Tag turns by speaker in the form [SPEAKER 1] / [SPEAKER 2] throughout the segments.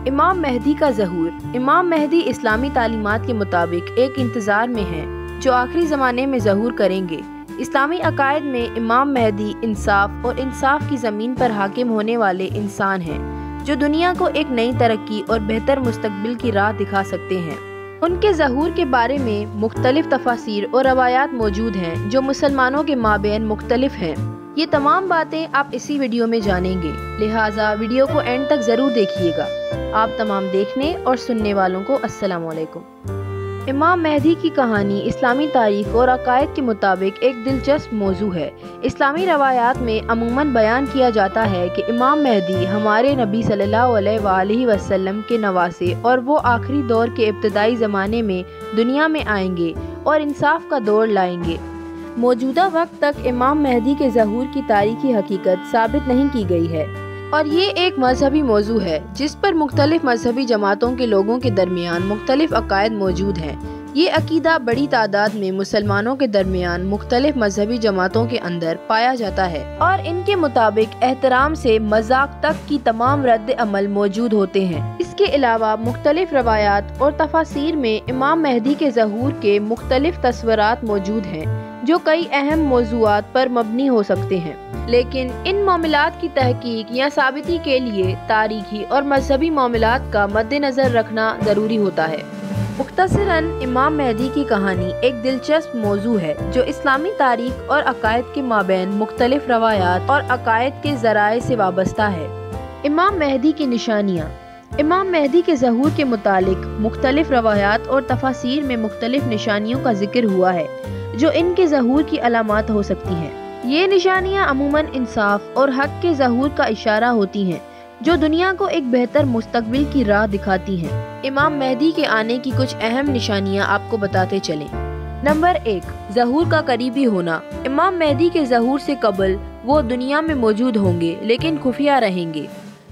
[SPEAKER 1] امام مہدی کا ظہور۔ امام مہدی اسلامی تعلیمات کے مطابق ایک انتظار میں ہیں جو آخری زمانے میں ظہور کریں گے۔ اسلامی عقائد میں امام مہدی انصاف اور انصاف کی زمین پر حاکم ہونے والے انسان ہیں جو دنیا کو ایک نئی ترقی اور بہتر مستقبل کی راہ دکھا سکتے ہیں۔ ان کے ظہور کے بارے میں مختلف تفاسیر اور روایات موجود ہیں جو مسلمانوں کے مابین مختلف ہیں۔ یہ تمام باتیں آپ اسی ویڈیو میں جانیں گے، لہٰذا ویڈیو کو اینڈ تک ضرور دیکھیے گا۔ آپ تمام دیکھنے اور سننے والوں کو السلام علیکم۔ امام مہدی کی کہانی اسلامی تاریخ اور عقائد کے مطابق ایک دلچسپ موضوع ہے۔ اسلامی روایات میں عموماً بیان کیا جاتا ہے کہ امام مہدی ہمارے نبی صلی اللہ علیہ وآلہ وسلم کے نواسے اور وہ آخری دور کے ابتدائی زمانے میں دنیا میں آئیں گے اور انصاف کا دور لائیں گے۔ موجودہ وقت تک امام مہدی کے ظہور کی تاریخی حقیقت ثابت نہیں کی گئی ہے اور یہ ایک مذہبی موضوع ہے جس پر مختلف مذہبی جماعتوں کے لوگوں کے درمیان مختلف عقائد موجود ہیں۔ یہ عقیدہ بڑی تعداد میں مسلمانوں کے درمیان مختلف مذہبی جماعتوں کے اندر پایا جاتا ہے اور ان کے مطابق احترام سے مذاق تک کی تمام رد عمل موجود ہوتے ہیں۔ اس کے علاوہ مختلف روایات اور تفاسیر میں امام مہدی کے ظہور کے مختلف تصورات موجود ہیں جو کئی اہم موضوعات پر مبنی ہو سکتے ہیں، لیکن ان معاملات کی تحقیق یا ثابتی کے لیے تاریخی اور مذہبی معاملات کا مد نظر رکھنا ضروری ہوتا ہے۔ مختصراً امام مہدی کی کہانی ایک دلچسپ موضوع ہے جو اسلامی تاریخ اور عقائد کے مابین مختلف روایات اور عقائد کے ذرائع سے وابستہ ہے۔ امام مہدی کی نشانیاں۔ امام مہدی کے ظہور کے متعلق مختلف روایات اور تفاسیر میں مختلف نشانیوں کا ذکر ہوا ہے جو ان کے ظہور کی علامات ہو سکتی ہیں۔ یہ نشانیاں عموماً انصاف اور حق کے ظہور کا اشارہ ہوتی ہیں جو دنیا کو ایک بہتر مستقبل کی راہ دکھاتی ہیں۔ امام مہدی کے آنے کی کچھ اہم نشانیاں آپ کو بتاتے چلیں۔ نمبر 1، ظہور کا قریبی ہونا۔ امام مہدی کے ظہور سے قبل وہ دنیا میں موجود ہوں گے لیکن خفیہ رہیں گے۔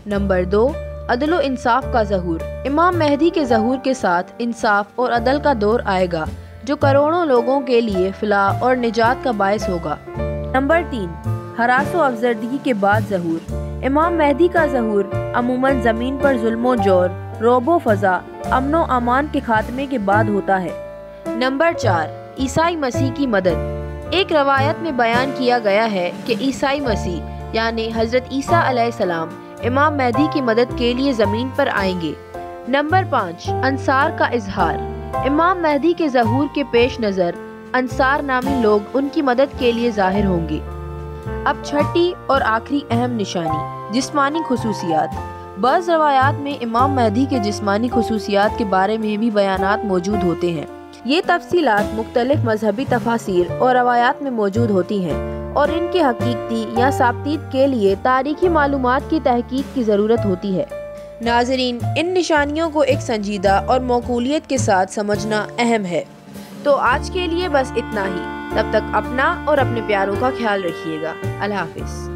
[SPEAKER 1] نمبر 2، عدل و انصاف کا ظہور۔ امام مہدی کے ظہور کے ساتھ انصاف اور عدل کا دور آئے گا جو کروڑوں لوگوں کے لیے فلاح اور نجات کا باعث ہوگا۔ نمبر 3، ہراس و افسردگی کے بعد ظہور۔ امام مہدی کا ظہور عموماً زمین پر ظلم و جور، رعب و فضا، امن و امان کے خاتمے کے بعد ہوتا ہے۔ نمبر 4، عیسائی مسیح کی مدد۔ ایک روایت میں بیان کیا گیا ہے کہ عیسائی مسیح یعنی حضرت عیسیٰ علیہ السلام امام مہدی کی مدد کے لیے زمین پر آئیں گے۔ نمبر 5، انصار کا اظہار۔ امام مہدی کے ظہور کے پیش نظر انصار نامی لوگ ان کی مدد کے لیے ظاہر ہوں گے۔ اب چھٹی اور آخری اہم نشانی، جسمانی خصوصیات۔ بعض روایات میں امام مہدی کے جسمانی خصوصیات کے بارے میں بھی بیانات موجود ہوتے ہیں۔ یہ تفصیلات مختلف مذہبی تفاسیر اور روایات میں موجود ہوتی ہیں اور ان کے حقیقی یا ثابتیت کے لیے تاریخی معلومات کی تحقیق کی ضرورت ہوتی ہے۔ ناظرین، ان نشانیوں کو ایک سنجیدہ اور موقولیت کے ساتھ سمجھنا اہم ہے۔ تو آج کے لیے بس اتنا ہی۔ تب تک اپنا اور اپنے پیاروں کا خیال رکھیے گا۔ اللہ حافظ۔